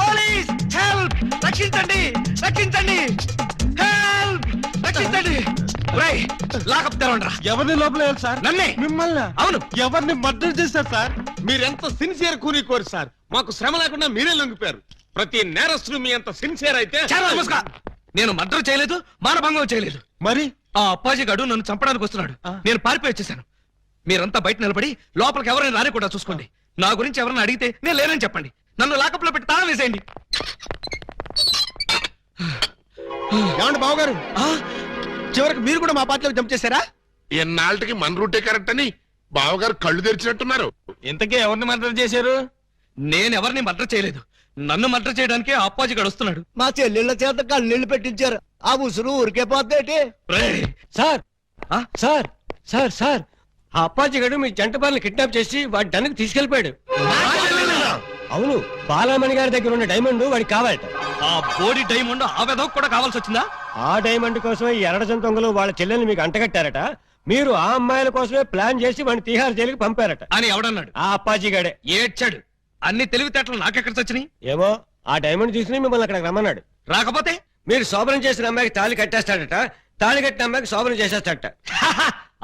Police help రక్షించండి రక్షించండి help రక్షించండి లాకప్ తెరవండిరా. ఎవరిని లోపల సార్? నన్నే. మిమ్మల్ని? అవును. ఎవరిని మర్డర్ చేశారు సార్? మీరెంత సిన్సియర్ కూని సార్, మాకు శ్రమ లేకుండా మీరే లొంగిపోయారు. ప్రతి నేరస్తులు మీ అంత సిన్సియర్ అయితే. నేను మర్డర్ చేయలేదు, మానభంగం చేయలేదు. మరి ఆ అప్పాజీ గాడు నన్ను చంపడానికి వస్తున్నాడు. నేను పారిపోయి వచ్చేసాను. మీరంతా బయట నిలబడి లోపలికి ఎవరైనా రానికుండా చూసుకోండి. నా గురించి ఎవరైనా అడిగితే నేను లేనని చెప్పండి. నన్ను లాకప్ లో పెట్టి తాళం వేసేయండి. ఏమండి బావగారు, చివరికి మీరు కూడా మా పార్టీలోకి జంప్ చేశారా? ఎన్నాళ్ళకి మన రూటే కరెక్ట్ అని బావగారు కళ్ళు తెరిచినట్టున్నారు. ఇంతకీ ఎవరిని మర్డర్ చేశారు? నేను ఎవరిని మర్డర్ చేయలేదు. నన్ను మర్డర్ చేయడానికి ఆ అప్పాజీ గాడు వస్తున్నాడు. మా చెల్లెళ్ళ చేత కళ్ళీళ్ళు పెట్టించారు. ఆ ఉసురు ఊరికే పోద్దేటి? సార్ సార్ సార్ సార్ ఆ అప్పాజీ గడు మీ జంట బాలను కిడ్నాప్ చేసి వాడి డన్నుకు తీసుకెళ్లిపోయాడు. అవును, బాలామణి గారి దగ్గర ఉన్న డైమండ్ వాడికి కావాలట. ఆ బోడి డైమండ్ ఆ వెధవకు కూడా కావాల్సి వచ్చిందా? ఆ డైమండ్ కోసమే ఈ ఎర్రజం దొంగలు వాళ్ళ చెల్లెల్ని మీకు అంటగట్టారట. మీరు ఆ అమ్మాయిల కోసమే ప్లాన్ చేసి వాడిని తిహార్ జైలుకి పంపారట అని ఎవడన్నాడు? ఆ అప్పాజీ గడే. ఏడ్చాడు. అన్ని తెలివితేటలు నాకెక్కడ చచ్చినాయి? ఏమో ఆ డైమండ్ తీసుకుని మిమ్మల్ని అక్కడికి రమ్మన్నాడు. రాకపోతే మీరు శోభనం చేసిన అమ్మాయికి తాళి కట్టేస్తాడట, తాళి కట్టిన అమ్మాయికి శోభనం చేసేస్తాడట.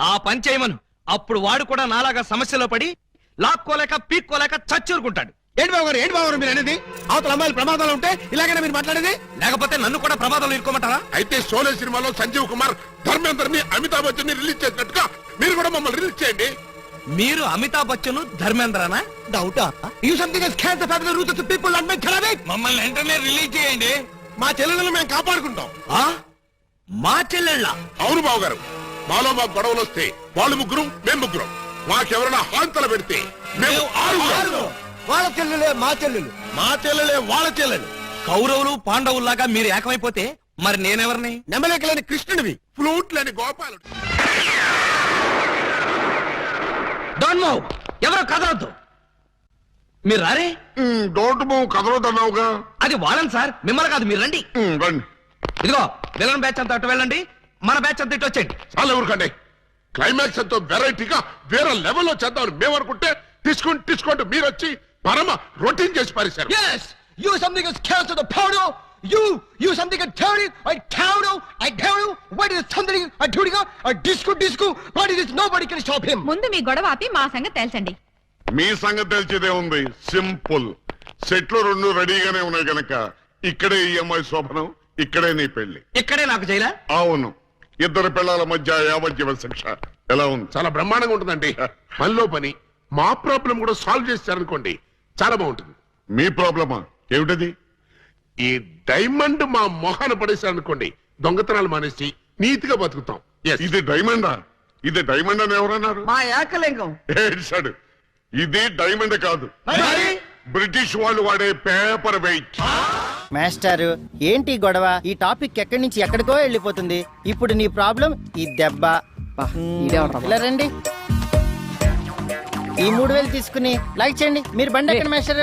ఆ పని చేయమను. అప్పుడు వాడు కూడా నాలాగా సమస్యలో పడి లాక్కోలేక పీక్కోలేక చచ్చూరుకుంటాడు. ఏంటి బాబు మీరు అనేది? అవతల అమ్మాయిలు ప్రమాదాలు ఉంటే ఇలాగైనా మీరు మాట్లాడేది? లేకపోతే నన్ను కూడా ప్రమాదంలో ఇరుకోమంటారా? అయితే షోలే సినిమాలో సంజీవ్ కుమార్ ధర్మేందర్ని అమితాబ్ బచ్చన్ ని రిలీజ్ చేసినట్టుగా మీరు కూడా మమ్మల్ని రిలీజ్ చేయండి. మీరు అమితాబ్ బచ్చన్ ధర్మేంద్రనా? డౌటా? You something has can the family root of the people and make ఖరాబ్ ఇట్. మమ్మల్ని వెంటనే రిలీజ్ చేయండి. మా చెల్లెలను మేము కాపాడుకుంటాం. మా చెల్లెళ్ళ? అవును బావగారు, మాలో మాకు గొడవలు వస్తే వాళ్ళు ముగ్గురు మేము ముగ్గురం. మాకెవరైనా హాంతల పెడితే మేము ఆరుగురు. వాళ్ళ చెల్లెలే మా చెల్లెలు, మా చెల్లెలే వాళ్ళ చెల్లెలు. కౌరవులు పాండవుల్లాగా మీరు ఏకమైపోతే మరి నేనెవరిని? నెమలేకలేని కృష్ణుడివి, ఫ్లూట్ లేని గోపాలుడు. Don't move. ఎవరో కదలొద్దు. మీరు రారే. డోంట్ మూవ్ కదలొద్దన్నావుగా. అది వాళ్ళని సార్, మిమ్మల్ని కాదు. మీరు రండి. రండి. ఇదిగో విలన్ బ్యాచ్ అంతా అటు వెళ్ళండి, మన బ్యాచ్ అంతా ఇటు వచ్చేయండి. చాలా ఎవరికండి క్లైమాక్స్ ఎంతో వెరైటీగా వేరే లెవెల్లో చేద్దామని మేము అనుకుంటే తీసుకుంటూ మీరు వచ్చి పరమ రొటీన్ చేసి పారేశారు. yes you something is cancer the powder you something a dirty I counter I tell you what is something a dirty a disco what is this nobody can stop him. ముందు మీ గొడవ ఆపి మా సంగతి తేల్చండి. మీ సంగతి తెలిసేదే ఉంది. Simple. సెట్లు రెండు రెడీగానే ఉన్నాయి గనక ఇక్కడే ఈ అమ్మాయి శోభనం, ఇక్కడే నీ పెళ్లి. ఇక్కడే నాకు జైలా? అవును. ఇద్దరు పిల్లల మధ్య యావజ్జీవ శిక్ష. ఎలా ఉంది? చాలా బ్రహ్మాండంగా ఉంటుందండి. పనిలో పని మా ప్రాబ్లం కూడా సాల్వ్ చేస్తారనుకోండి, చాలా బాగుంటుంది. మీ ప్రాబ్లమా ఏమిటది? ఈ డైమండ్ మా మొహాన పడేశారనుకోండి, దొంగతనాలు మానేసి నీతిగా బతుకుతాం. ఇది డైమండా? ఇది డైమండ్ అని ఎవరన్నారు? మా ఏకలింగం ఏడ్చాడు. ఇది డైమండ్ కాదు, బ్రిటిష్ వాళ్ళు వాడే పేపర్ వెయిట్. మాస్టారు ఏంటి గొడవ? ఈ టాపిక్ ఎక్కడి నుంచి ఎక్కడికో వెళ్ళిపోతుంది. ఇప్పుడు నీ ప్రాబ్లం ఈ దెబ్బ. ఇలా రండి. ఈ 3000 తీసుకుని లైక్ చేయండి. మీరు బండి ఎక్కడ మాస్టర్?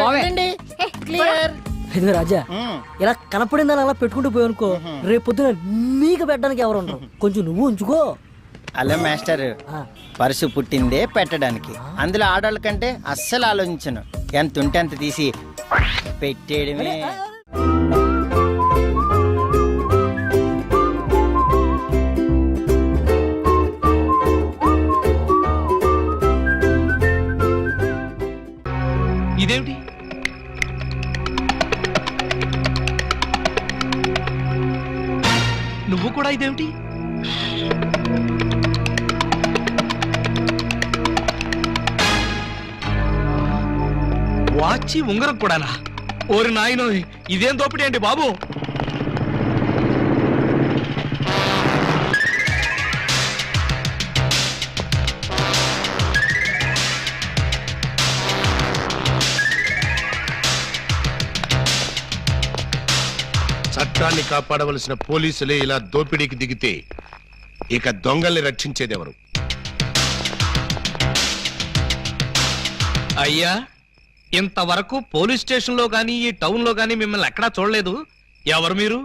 క్లియర్. రాజా ఇలా కనపడిందని అలా పెట్టుకుంటూ పోయానుకో, రేపు పొద్దున నీకు పెట్టడానికి ఎవరు ఉండరు. కొంచెం నువ్వు ఉంచుకో. హలో మాస్టర్, పర్సు పుట్టిందే పెట్టడానికి. అందులో ఆడవాళ్ళ కంటే అస్సలు ఆలోచించను. ఎంత ఉంటే అంత తీసి పెట్టేయడమే. ఇదేమిటి? నువ్వు కూడా ఇదేమిటి? వాచి ఉంగరం కూడానా? ఓరి నాయనో, ఇదేం దోపిడీ అండి బాబు. చట్టాన్ని కాపాడవలసిన పోలీసులే ఇలా దోపిడీకి దిగితే ఇక దొంగల్ని రక్షించేదెవరు? అయ్యా, ఇంతవరకు పోలీస్ స్టేషన్ లో గానీ ఈ టౌన్ లో గానీ మిమ్మల్ని ఎక్కడా చూడలేదు. ఎవరు మీరు?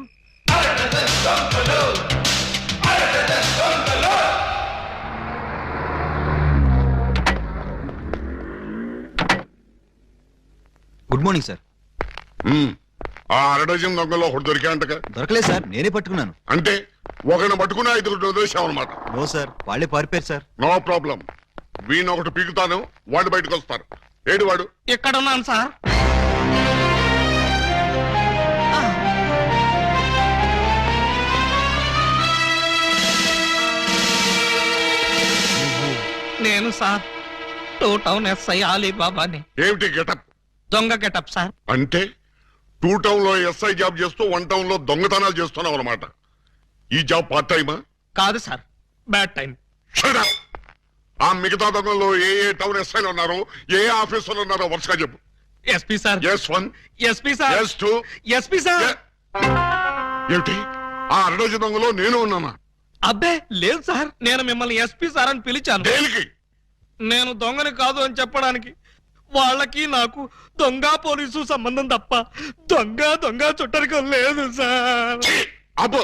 Good morning sir. ఆ అరడజన్ దొంగలో ఒకటి దొరికా అంటగా? దొరకలేదు సార్, నేనే పట్టుకున్నాను. అంటే ఒకరిని పట్టుకుని 5 వదిలేసామన్నమాట. నో సార్, వాళ్ళే పారిపోయారు సార్. No problem. వీణ్ ఒకటి పీకుతాను, వాడు బయటకు వస్తారు. ఏడు వాడు? ఇక్కడ ఉన్నాను సార్. నేను సార్ 2 టౌన్ ఎస్ఐ అలీబాబాని. ఏమిటి గెటప్? దొంగ గెటప్ సార్. అంటే 2 టౌన్ లో ఎస్ఐ జాబ్ చేస్తూ 1 టౌన్ లో దొంగతనాలు చేస్తున్నావు అనమాట. ఈ జాబ్ పార్ట్ టైమా? కాదు sir, bad time. Shut up! ఆ మిగతా దొంగల్లో ఏ టౌన్ ఎస్ఐలు ఉన్నారో, ఏ ఆఫీసులు ఉన్నారో వరుసగా చెప్పు. SP sir. S1, SP sir. S2, SP sir. ఏమిటి? ఆ అరడజ దొంగలో నేను ఉన్నానా? అబ్బే లేదు సార్, నేను మిమ్మల్ని ఎస్పీ సార్ అని పిలిచాను. దేనికి? నేను దొంగని కాదు అని చెప్పడానికి. వాళ్ళకి నాకు దొంగ పోలీసు సంబంధం తప్ప దొంగ చుట్టరికం లేదు సార్. ఛీ! అబ్బో!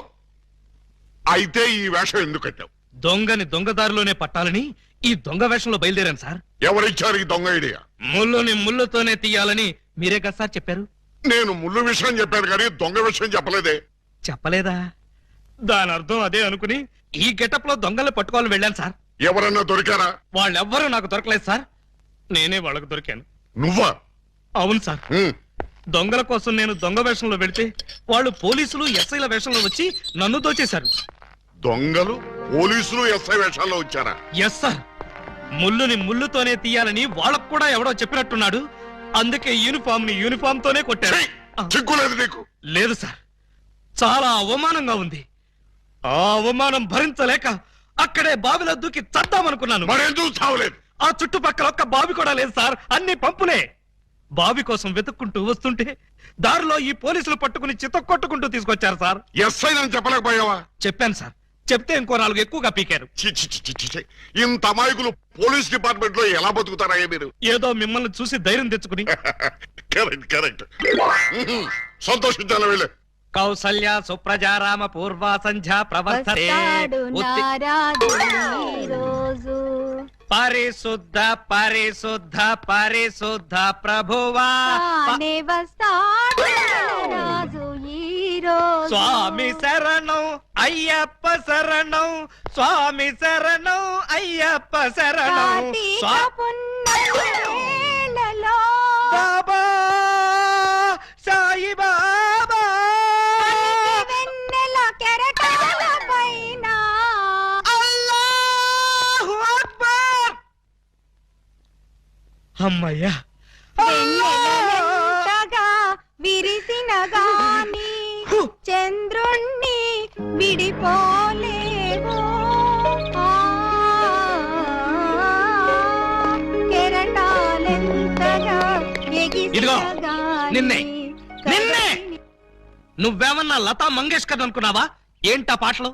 అయితే ఈ వేషం ఎందుకు కట్టావు? దొంగని దొంగదారిలోనే పట్టాలని ఈ దొంగ వేషంలో బయలుదేరాను సార్. ఎవరిచ్చారు ఈ దొంగ ఐడియా? ముళ్ళుని ముళ్ళుతోనే తీయాలని మీరే కదా సార్ చెప్పారు. నేను ముళ్ళు విషయం చెప్పాను కానీ దొంగ విషయం చెప్పలేదే. చెప్పలేదా? దాని అర్థం అదే అనుకుని ఈ గెటప్ లో దొంగలు పట్టుకోవాలని వెళ్ళాను సార్. ఎవరన్నా దొరికారా? వాళ్ళెవ్వరూ నాకు దొరకలేదు సార్, నేనే వాళ్ళకు దొరికాను. నువ్వా? అవును సార్. హ్మ్. దొంగల కోసం నేను దొంగ వేషంలో వెళితే వాళ్ళు పోలీసులు ఎస్ఐల వేషంలో వచ్చి నన్ను దోచేశారు. దొంగలు పోలీసులు ఎస్ఐ వేషాల్లో వచ్చారా? Yes sir. ముళ్ళుని ముళ్ళుతోనే తీయాలని వాళ్ళకు కూడా ఎవడో చెప్పినట్టున్నాడు. అందుకే యూనిఫామ్ తోనే కొట్టారు. ఛీ! సిగ్గులేదు నీకు? లేదు సార్, చాలా అవమానంగా ఉంది. ఆ అవమానం భరించలేక అక్కడే బావిలో దూకి చద్దామనుకున్నాను. మరెందుకు చావలేదు? ఆ చుట్టుపక్కల ఒక్క బావి కూడా లేదు సార్, అన్ని పంపులే. బావి కోసం వెతుక్కుంటూ వస్తుంటే దారిలో ఈ పోలీసులు పట్టుకుని చితక్కొట్టుకుంటూ తీసుకొచ్చారు సార్. ఎస్ఐ అని చెప్పలేకపోయావా? చెప్పాను సార్, చెప్తే ఇంకో 4 ఎక్కువగా పీకారు. ఛీ, ఛీ, ఛీ, ఛీ, ఛీ. ఇంత అమాయకులు పోలీస్ డిపార్ట్మెంట్ లో ఎలా బతుకుతారయ్యా మీరు? ఏదో మిమ్మల్ని చూసి ధైర్యం తెచ్చుకుని. కరెక్ట్. సంతోషించాలి వీళ్ళు. కౌసల్య సుప్రజారామ పూర్వ సంధ్యా ప్రవర్తతే పరిశుద్ధ పరిశుద్ధ పరిశుద్ధ ప్రభువా స్వామి శరణం అయ్యప్ప శరణం, స్వామి శరణం అయ్యప్ప శరణం. బాబా సాయి బాబా అల్లాహు అక్బర్. అమ్మయ్యా, విరిసిన గాని చంద్రుణ్ణి విడిపోలేవు, కెరటాలెంతగా ఇదిగో నిన్నే నువ్వేమన్నా లతా మంగేష్కర్ అనుకున్నావా? ఏంటా పాటలు?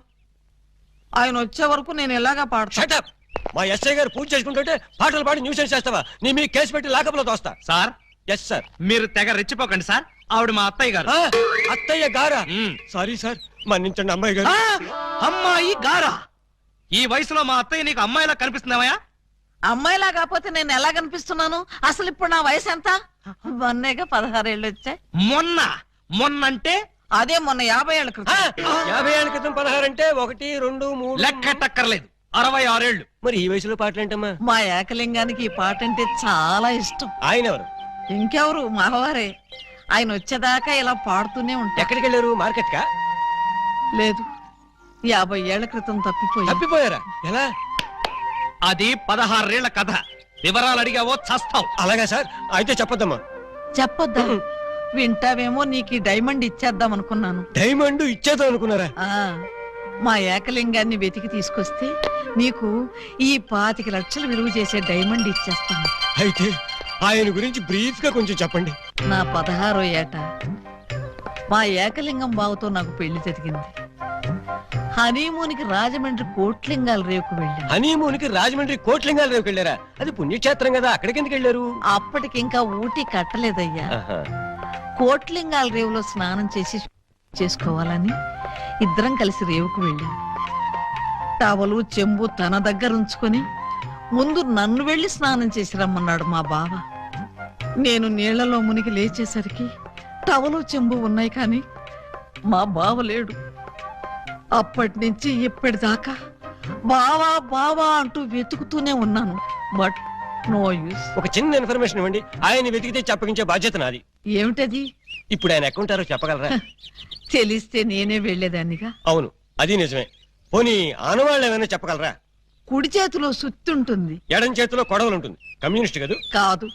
ఆయన వచ్చే వరకు నేను ఎలాగా పాడతా? Shut up! మా ఎస్ఐ గారు పూజ చేసుకుంటుంటే పాటలు పాడి న్యూసెన్స్ చేస్తావా? నీ మీ కేసు పెట్టి లాకప్లో తోస్తా. Sir, yes sir. మీరు తెగ రెచ్చిపోకండి సార్, ఆవిడ మా అత్తయ్య గారు. అత్తయ్య గారా? మ్మ్. సారీ సార్, మన్నించండి అమ్మాయి గారు. అమ్మాయి గారా? ఈ వయసులో మా అత్తయ్య నీకు అమ్మాయిలా కనిపిస్తున్నావా? అమ్మాయిలా కాకపోతే నేను ఎలా కనిపిస్తున్నాను? అసలు ఇప్పుడు నా వయసు ఎంత? మొన్నేగా 16 ఏళ్ళు వచ్చాయి. మొన్నంటే అదే మొన్న 50 ఏళ్ళ క్రితం. 50 ఏళ్ళ క్రితం 16 అంటే 1, 2, 3 లెక్కటక్కర్లేదు, 66 ఏళ్ళు. మరి ఈ వయసులో పాటలు ఏంటమ్మా? మా ఏకలింగానికి ఈ పాట అంటే చాలా ఇష్టం. ఆయన ఎవరు? ఇంకెవరు, మావారే. ఆయన వచ్చేదాకా ఇలా పాడుతూనే ఉంటా. ఎక్కడికి వెళ్ళారు? మార్కెట్ కా? లేదు, 50 ఏళ్ల క్రితం తప్పిపోయి. తప్పిపోయారా? ఎలా? అది 16 ఏళ్ల కథ. వివరాలు అడిగావో చస్తావు. అలాగా సార్, అయితే చెప్పొద్దమ్మా. చెప్పొద్దా? వింటావేమో, నీకు ఈ డైమండ్ ఇచ్చేద్దాం అనుకున్నాను. డైమండ్ ఇచ్చేద్దాం అనుకున్నారా? మా ఏకలింగాన్ని వెతికి తీసుకొస్తే నీకు ఈ 25 లక్షలు విలువ చేసే డైమండ్ ఇచ్చేస్తాను. అయితే ఆయన గురించి బ్రీఫ్ గా కొంచెం చెప్పండి. నా 16వ ఏట మా ఏకలింగం బావతో నాకు పెళ్లి జరిగింది. హనీమూన్కి రాజమండ్రి కోట్లింగాల రేవుకు వెళ్ళాను. హనీమూన్కి రాజమండ్రి కోట్లింగాల రేవుకి వెళ్ళారా? అది పుణ్యక్షేత్రం కదా, అక్కడికి ఎందుకు వెళ్ళారు? అప్పటికింకా ఊటీ కట్టలేదయ్యా. కోట్లింగాల రేవులో స్నానం చేసుకోవాలని ఇద్దరం కలిసి రేవుకు వెళ్ళాం. టవలు చెంబు తన దగ్గర ఉంచుకొని ముందు నన్ను వెళ్లి స్నానం చేసి రమ్మన్నాడు మా బావ. నేను నీళ్లలో మునిగి లేచేసరికి టవలు చెంబు ఉన్నాయి కానీ మా బావ లేడు. అప్పటి నుంచి ఇప్పటిదాకా బావా బావా అంటూ వెతుకుతూనే ఉన్నాను. But no use. ఒక చిన్న ఇన్ఫర్మేషన్ ఇవ్వండి, ఆయన వెతికితే చెప్పగించే బాధ్యత నాది. ఏమిటది? ఇప్పుడు ఆయన ఎక్కడుంటారో చెప్పగలరా? తెలిస్తే నేనే వెళ్లేదాన్నిగా. అవును, అది నిజమే. పోనీ ఆనవాళ్ళు ఏమైనా చెప్పగలరా? కుడి చేతిలో సుత్తుంటుంది, ఎడం చేతిలో కొడవలు ఉంటుంది. కమ్యూనిస్ట్ కదూ? కాదు,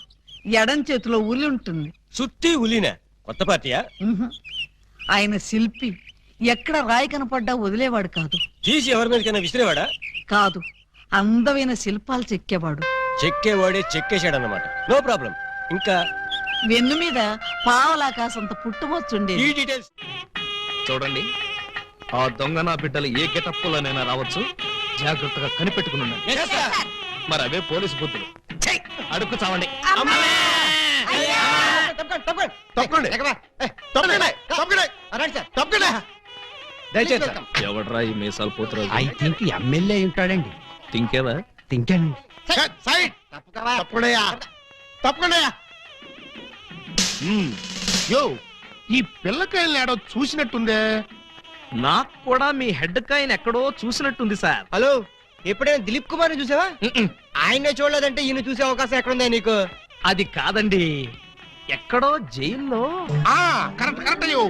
ఎడం చేతిలో ఉలి ఉంటుంది. సుత్తి ఉలినా? కొత్త పార్టీయా? ఉహు. ఆయన శిల్పి, ఎక్కడ రాయి కనపడ్డా వదిలేవాడు కాదు. తీసి ఎవరి మీదకైనా విసిరేవాడా? కాదు, అందమైన శిల్పాలు చెక్కేవాడు. చెక్కేవాడే చెక్కేశాడన్నమాట. No problem. ఇంకా వెన్ను మీద పావలాకాసంత పుట్టుమొచ్చుండేది. ఈ డీటెయిల్స్ చూడండి, ఆ దొంగ నా బిడ్డలు ఏ గెటప్పులోనైనా రావచ్చు. జాగ్రత్తగా కనిపెట్టుకుని ఉండండి. మరి అవే పోలీసు బుద్ధులు. అడుక్కు చావండి. ఎవడ్రా ఈ మీసాలు పోతురాజు? ఐ థింక్ ఎమ్మెల్యే ఉంటాడండి. తింకేవా? తింటానండి. యో, ఈ పిల్లకాయలు ఏడో చూసినట్టుందే. నాకు కూడా మీ హెడ్ కాయని ఎక్కడో చూసినట్టుంది సార్. హలో, ఎప్పుడైనా దిలీప్ కుమార్ చూసావా? ఆయనే చూడలేదంటే ఈయన చూసే అవకాశం ఎక్కడుందా నీకు? అది కాదండి, ఎక్కడో జైల్లో. కరెక్ట్ కరెక్ట్ అయ్యో.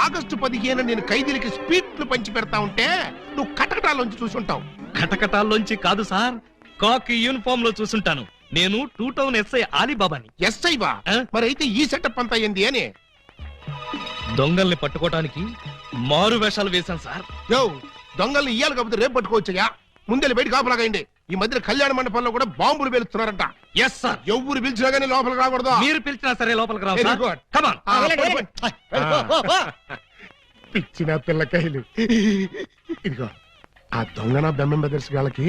ఆగస్టు 15 నేను ఖైదీలకి స్పీడ్లు పంచి పెడతా ఉంటే నువ్వు కటకటాల్లోంచి చూసుంటావు. కటకటాల్లోంచి కాదు సార్, కాకి యూనిఫామ్ లో చూసుంటాను. నేను 2 టౌన్ ఎస్ఐ ఆలీబాబాని. ఎస్ఐ బా? మరి అయితే ఈ సెటప్ అంతా ఏంది అని? దొంగల్ని పట్టుకోవటానికి మారు వేషాలు వేశాను సార్. యో, దొంగల్ని ఇయ్యాలి కాకపోతే రేపు పట్టుకోవచ్చయ్యా. ముందెళ్ళి బయట కాపలాగండి. ఈ మధ్య కళ్యాణ మండపంలో కూడా బాంబులు పేలుస్తున్నారంట. Yes sir. ఎవరు పిలిచినా గానీ లోపలికి రాకూడదు. మీరు పిలిచినా సరే లోపలికి రావు Very sir. good. Come on. పిచ్చిన పిల్లకాయలు. ఇదిగో, ఆ దొంగన బెమ్మం బెదర్స్ గాళ్ళకి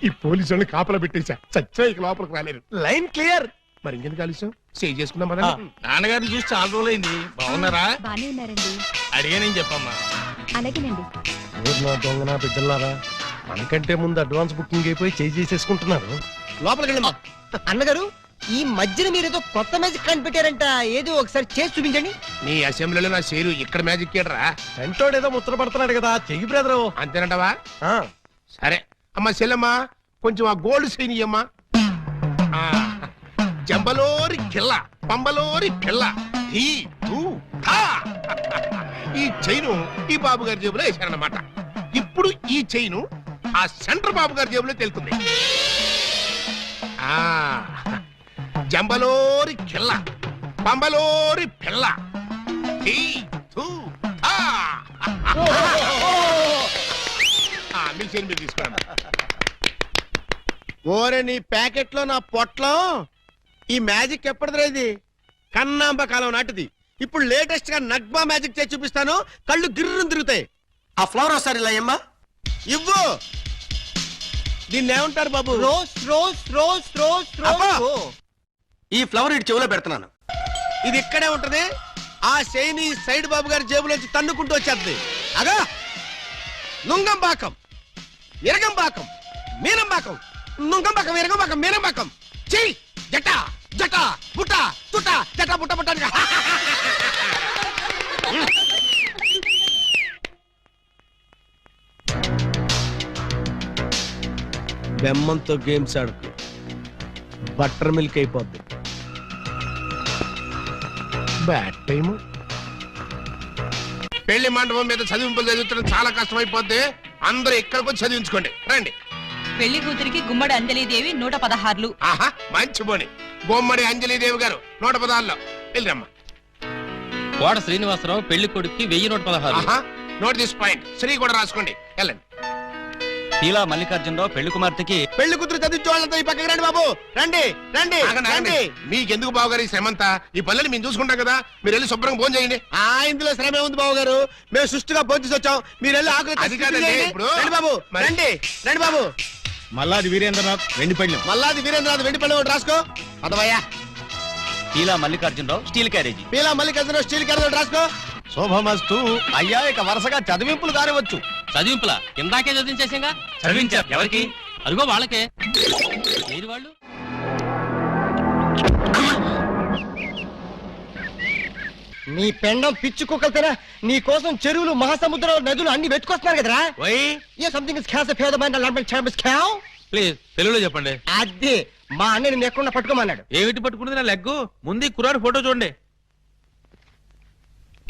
ఈ పోలీసు వాళ్ళని కాపలా పెట్టేశా. చచ్చా ఇక లోపలికి రాలేరు. Line clear. మరి ఇంకెందుకు ఆలస్యం? సేవ్ చేసుకుందాం కదా. నాన్నగారిని చూసి చాలా రోజులైంది. బాగున్నారా? బానే ఉన్నారండి. అడిగానని చెప్పమ్మా. అలాగేనండి. దొంగన బిడ్డలారా, మనకంటే ముందు అడ్వాన్స్ బుకింగ్ అయిపోయి చేసేసుకుంటున్నారు. లోపలికి వెళ్ళమ్మా. అన్నగారు, ఈ మధ్యన మీరు ఏదో కొత్త మ్యాజిక్ కనిపెట్టారంట. ఏదో ఒకసారి చేసి చూపించండి. నీ అసెంబ్లీలో నా షేరు ఇక్కడ మ్యాజిక్ ఏడ్రా. వెంటోడు ఏదో ముచ్చట పడుతున్నాడు కదా, చెయ్యి బ్రదరు. అంతేనంటవా? సరే అమ్మా చెల్లెమ్మా, కొంచెం ఆ గోల్డ్ సైన్ ఇయ్యమ్మా. జంబలోరి కిల్ల, పంబలోరి పిల్ల. ఈ చైను ఈ బాబు గారి జేబులో వేశారన్నమాట. ఇప్పుడు ఈ చైను ఆ సెంటర్ బాబు గారి జేబులో తెలుతుంది. జంబలోరి కిల్ల, పంబలోరి పిల్ల. మీ చైన్ మీరు తీసుకోండి. ఓరే, నీ ప్యాకెట్ లో నా పొట్లం. ఈ మ్యాజిక్ ఎప్పటిదిరా? ఇది కన్నాంబ కాలం నాటిది. ఇప్పుడు లేటెస్ట్ గా నగ్మా మ్యాజిక్ చేసి చూపిస్తాను. కళ్ళు గిర్రం తిరుగుతాయి. ఆ ఫ్లవర్ ఒకసారి ఇలా అమ్మా. ఇవ్వు. దీన్ని ఏమంటారు బాబు? Rose rose rose rose rose. ఈ ఫ్లవర్ ఇటు చెవులో పెడుతున్నాను. ఇది ఇక్కడే ఉంటది. ఆ శైని సైడ్ బాబు గారి జేబులోంచి తన్నుకుంటూ వచ్చేది. అగా నుంగంబాకం, ఇరగంబాకం, మీనంబాకం, నుంగంబాకం, ఇరగంబాకం, మీనంబాకం. చెయ్యి జట జట బుట్ట తుట జట బుట్ట బుట్ట. బెమ్మంతో గేమ్స్ ఆడుకు, బటర్ మిల్క్ అయిపోద్ది. Bad time. పెళ్లి మండపం మీద చదివింపులు చదువుతున్న చాలా కష్టం అయిపోద్ది. అందరూ ఇక్కడికి వచ్చి చదివించుకోండి. రండి. పెళ్లి కూతురికి గుమ్మడి అంజలిదేవి 116. ఆహా, మంచి బోని. బొమ్మడి అంజలిదేవి గారు 116లో. వెళ్ళరమ్మా. కోట శ్రీనివాసరావు పెళ్లి కొడుక్కి 1116. ఆహా, నోట్ దిస్ పాయింట్. శ్రీ కూడా రాసుకోండి. వెళ్ళండి. తీలా మల్లికార్జునరావు పెళ్లి కుమార్తెకి పెళ్లి కూతురు చదివించే వాళ్ళంతా ఈ పక్కకి రండి బాబు. రండి రండి రండి. మీకెందుకు బావగారు ఈ శ్రమంతా? ఈ పల్లెలు మేము చూసుకుంటాం కదా. మీరు వెళ్ళి శుభ్రంగా భోజనం చేయండి. ఇందులో శ్రమే ఉంది బాబు గారు. మేము సుష్టిగా భోజనం వచ్చాం. మీరు వెళ్ళి ఆకులు అది కాదండి ఇప్పుడు. రండి బాబు. రండి రండి బాబు. మల్లాది వీరేంద్రనాథ్ వెండి పళ్ళెం. మల్లాది వీరేంద్రనాథ్ వెండి పళ్ళెం ఒకటి రాసుకో. పదవయ్యా. తీలా మల్లికార్జునరావు స్టీల్ క్యారేజీ. పీలా మల్లికార్జునరావు స్టీల్ క్యారేజ్ ఒకటి రాసుకో. శోభమస్తు. అయ్యా, ఇక వరుసగా చదివింపులు కానివచ్చు. చదివింపులా? ఇందాకే చదివించేసాగా. చదివించారు ఎవరికి? అదిగో వాళ్ళకే. ఏది వాళ్ళు? నీ పెండం పిచ్చి కుక్కలతేనా నీ కోసం చెరువులు మహాసముద్రాలు నదులు అన్ని వెతుకొస్తున్నారు కదరా ఏ సంథింగ్ ఇస్ క్యాన్స్ ప్లీజ్ తెలుగులో చెప్పండి. అదే మా అన్న నిన్ను ఎక్కడ పట్టుకోమన్నాడు. ఏమిటి పట్టుకున్నది నా లెగ్గు? ముందు కుర్రాడు ఫోటో చూడండి.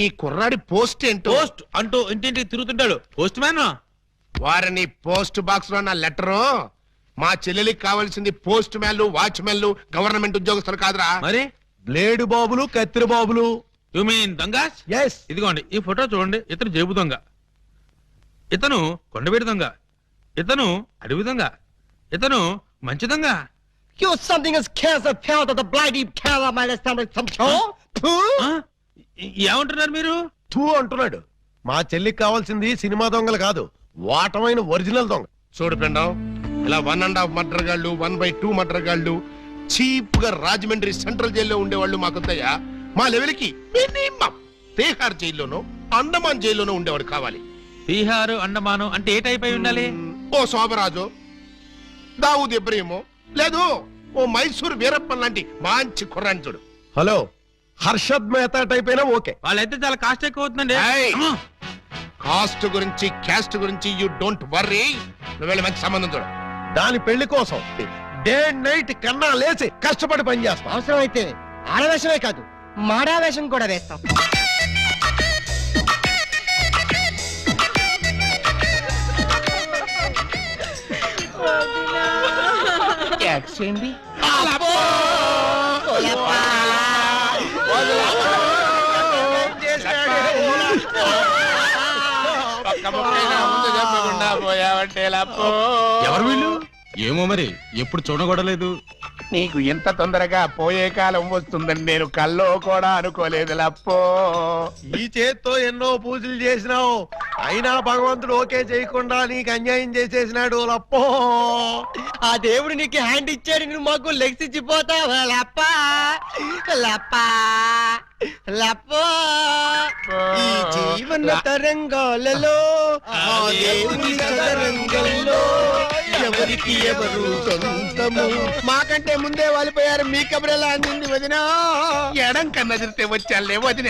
ఈ కుర్రాడి పోస్ట్ ఏంటో పోస్ట్ అంటూ ఇంటింటికి తిరుగుతుంటాడు. Postman. వారిని పోస్ట్ బాక్స్ లో నా లెటరు మా చెల్లెలికి కావాల్సింది పోస్ట్ మ్యాన్లు వాచ్మెన్లు గవర్నమెంట్ ఉద్యోగస్తులు కాదురా, మరి బ్లేడు బాబులు కత్తిరి బాబులు. యు మీన్ దొంగస్? ఎస్. ఇదిగోండి ఈ ఫోటో చూడండి. ఇతను జేబు దొంగ, ఇతను కొండవీడి దొంగ, ఇతను అడవి దొంగ, ఇతను మంచి దొంగ. You something is cancer pound of the bloody cow my stomach some ఆ? ఏమంటున్నారు మీరు? తూ అంటున్నాడు. మా చెల్లికి కావాల్సింది సినిమా దొంగలు కాదు, వాటమైన ఒరిజినల్ దొంగ. చూడు పిండం, ఇలా 1.5 మర్డర్ గాళ్ళు 1/2 మర్డర్ గాళ్ళు చీప్ గా రాజమండ్రి సెంట్రల్ జైల్లో ఉండేవాళ్ళు మాకొద్దయ్యా. మా లెవెల్కి మినిమం తీహార్ జైల్లోనో అండమాన్ జైల్లోనో ఉండేవాడు కావాలి. బీహారు అండమాను అంటే ఏ టైప్ అయి ఉండాలి? ఓ శోభరాజు, దావూద్ ఇబ్రహీమో, లేదు ఓ మైసూర్ వీరప్పన్ లాంటి మంచి కుర్రాన్ని చూడు. హలో, హర్షద్ మెహతా టైప్ అయినా ఓకే. వాళ్ళైతే చాలా కాస్ట్ ఎక్కువ అవుతుందండి. అమ్మో! కాస్ట్ గురించి క్యాస్ట్ గురించి యూ డోంట్ వర్రీ. నువ్వు వెళ్ళి మంచి సంబంధం చూడు. దాని పెళ్లి కోసం డే నైట్ కన్నా లేచి కష్టపడి పని చేస్తాం. అవసరం అయితే ఆడవేషమే కాదు మాడావేషం కూడా వేస్తాం. ఎవరు వీళ్ళు? ఏమో మరి, ఎప్పుడు చూడగొడలేదు. నీకు ఎంత తొందరగా పోయే కాలం వస్తుందని నేను కల్లో కూడా అనుకోలేదు లప్పో. ఈ చేత్తో ఎన్నో పూజలు చేసినావు, అయినా భగవంతుడు ఓకే చేయకుండా నీకు అన్యాయం చేసేసినాడు లప్పో. ఆ దేవుడు నీకు హ్యాండ్ ఇచ్చాడు, నువ్వు మాకు లెగ్స్ ఇచ్చిపోతావా లప్ప లప్ప లప్పో. ఈ జీవన తరంగాలలో ఆ దేవుని చదరంగంలో ఎవరికి ఎవరు సొంతము. మాకంటే ముందే వాలిపోయారు, మీ కబురెలా అందింది వదినా? ఎడం కన్నా తిరితే వచ్చాలే వదిన.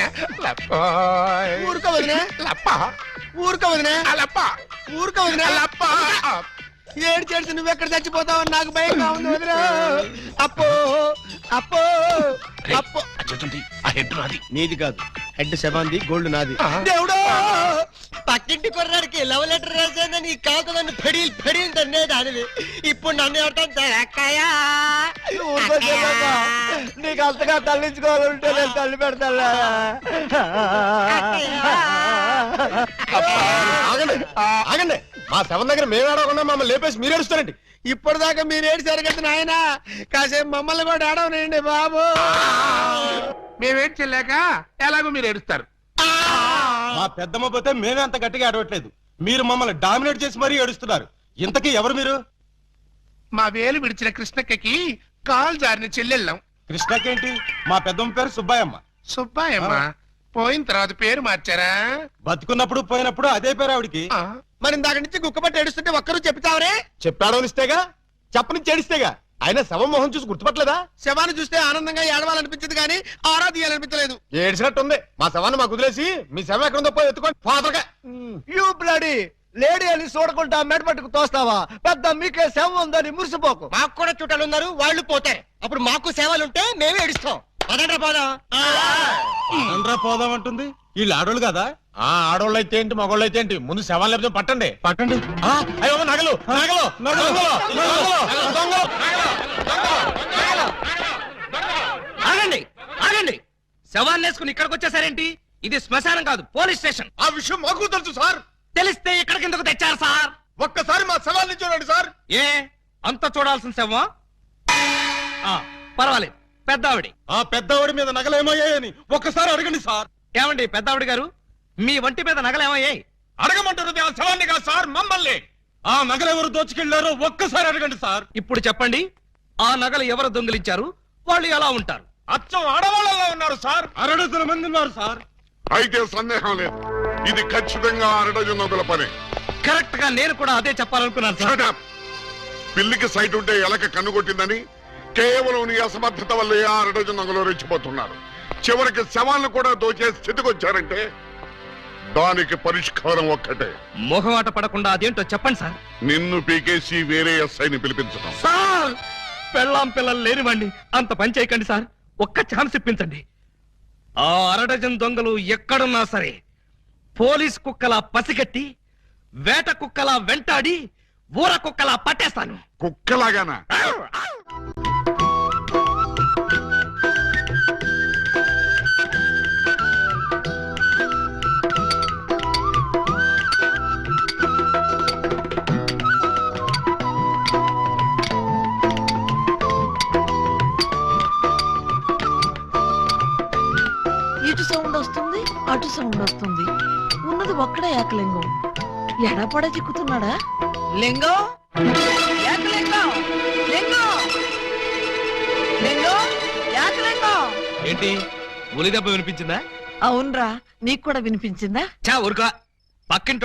ఊరుకో వదినా, లప్ప ఊరుకో వదినా, లప్ప ఊరుకో వదినా. లప్ప. ఏడు చేసి నువ్వెక్కడ చచ్చిపోతావని నాకు భయంగా ఉంది వదినా. అప్పో అప్పో అప్పో. నీది కాదు, హెడ్ శవాంది, గోల్డ్ నాది. దేవుడు, పక్కింటి కుర్రాడికి లవ్ లెటర్ రాశాను, నీ కాకులను పెడీలు పెడీలు తన్నే దానివి. ఇప్పుడు నన్ను ఎవరితో అక్కయ్యా నీకు అంతగా తల్లించుకోవాలంటే నేను తల్లి పెడతా. ఆగండి, మా శవం దగ్గర మేము ఏడవకుండా మమ్మల్ని లేపేసి మీరు ఏడుస్తారండి. ఇప్పటిదాకా మీరు ఏడిసారు కదా నాయన, కాసేపు మమ్మల్ని కూడా ఏడవనండి బాబు. మేమేం చెల్లాక ఎలాగో మీరు ఏడుస్తారు. మా పెద్దమ్మ పోతే మేమే అంత గట్టిగా ఏడవట్లేదు, మీరు మమ్మల్ని డామినేట్ చేసి మరీ ఏడుస్తున్నారు. ఇంతకీ ఎవరు మీరు? మా వేలు విడిచిన కృష్ణక్కకి కాల్ జారిన చెల్లెళ్ళం. కృష్ణకేంటి? మా పెద్దమ్మ పేరు సుబ్బాయమ్మ. సుబ్బాయమ్మ పోయిన తర్వాత పేరు మార్చారా? బతుకున్నప్పుడు పోయినప్పుడు అదే పేరు ఆవిడికి. మరి ఇందాక నుంచి గుక్కపట్టి ఏడుస్తుంటే ఒక్కరు చెప్తావరే? చెప్పాడో ఇస్తేగా, చెప్పని చేడిస్తేగా. ఆయన శవం మొహం చూసి గుర్తుపట్టలేదా? శవాన్ని చూస్తే ఆనందంగా ఏడవాలనిపించదు కానీ ఆరా తీయాలనిపించలేదు. ఏడిసినట్టుంది. మా శవాన్ని మాకు వదిలేసి మీ శవం ఎక్కడ ఉందో పోయి ఎత్తుకోండి ఫాదర్గా. యూ బ్లడీ లేడీ అని చూడకుండా మెడపట్టుకు తోస్తావా? పెద్ద మీకే సేవ ఉందని మురిసిపోకు. మాకు కూడా చుట్టాలు ఉన్నారు, వాళ్ళు పోతే అప్పుడు మాకు సేవలుంటే మేమే ఏడుస్తాం. పదండ్రా పోదాం. అనరా పోదాం అంటుంది. వీళ్ళు ఆడోళ్ళు కదా? ఆడోళ్ళు అయితే ఏంటి, మగోళ్ళు అయితే ఏంటి, ముందు శవాన్ని లేకపోతే పట్టండి. పట్టండి. అయ్యో నగలు నగలు ఆగండి ఆగండి, శవాన్ని వేసుకుని ఇక్కడికి వచ్చేసారేంటి? ఇది శ్మశానం కాదు, పోలీస్ స్టేషన్. ఆ విషయం మాకు తెలుసు సార్. తెలిస్తే ఇక్కడికి ఎందుకు తెచ్చారు సార్? ఒక్కసారి మా శవాన్ని చూడండి సార్. ఏ అంత చూడాల్సిన శవమా? పర్వాలేదు, పెద్దావిడి. ఆ పెద్దవాడి మీద నగలేమయ్యాయని ఒక్కసారి అడగండి సార్. ఏమండి పెద్దావిడి గారు, మీ వంటి మీద నగలేమయ్యాయి? అడగమంటారు ఆ శవాన్ని కాదు సార్, మమ్మల్ని. ఆ నగలెవరు దోచుకెళ్లారో ఒక్కసారి అడగండి సార్. ఇప్పుడు చెప్పండి, ఆ నగలు ఎవరు దొంగిలించారు, వాళ్ళు ఎలా ఉంటారు? అచ్చం ఆడవాళ్ళలో ఉన్నారు సార్, 6 మంది ఉన్నారు సార్. అయితే సందేహం లేదు, ఇది ఖచ్చితంగా 6 నదుల పని. కరెక్ట్ గా నేను కూడా అదే చెప్పాలనుకున్నాను సార్. Shut up. పిల్లికి సైట్ ఉంటే ఎలక కన్నుకొట్టిందని కేవలం నీ అసమర్థత వల్లే 6 నగలు రెచ్చిపోతున్నారు. చివరికి శవాలను కూడా దోచే స్థితికి వచ్చారంటే దానికి పరిష్కారం ఒక్కటే. మొహమాట పడకుండా అదేంటో చెప్పండి సార్. నిన్ను పీకేసి వేరే ఎస్ఐని పిలిపించడం. సార్ పెళ్ళాం పిల్లలు లేనివ్వండి, అంత పని చేయకండి సార్. ఒక్క ఛాన్స్ ఇప్పించండి. ఆ అరడజన్ దొంగలు ఎక్కడున్నా సరే పోలీస్ కుక్కలా పసిగట్టి వేట కుక్కలా వెంటాడి ఊర కుక్కలా పట్టేస్తాను. కుక్కలాగానా? ఇటు సౌండ్ వస్తుంది, అటు సౌండ్ వస్తుంది. ఉన్నది ఒక్కడే ఏకలింగం. ఎడపడ చిక్కుతున్నాడా? లింగం, ఏకలింగం, లింగం, లింగం, ఏకలింగం. ఏంటి ఉలి దెబ్బ వినిపించిందా? అవునరా, నీకు కూడా వినిపించిందా? చా ఊరుకా, పక్కింటోళ్ళు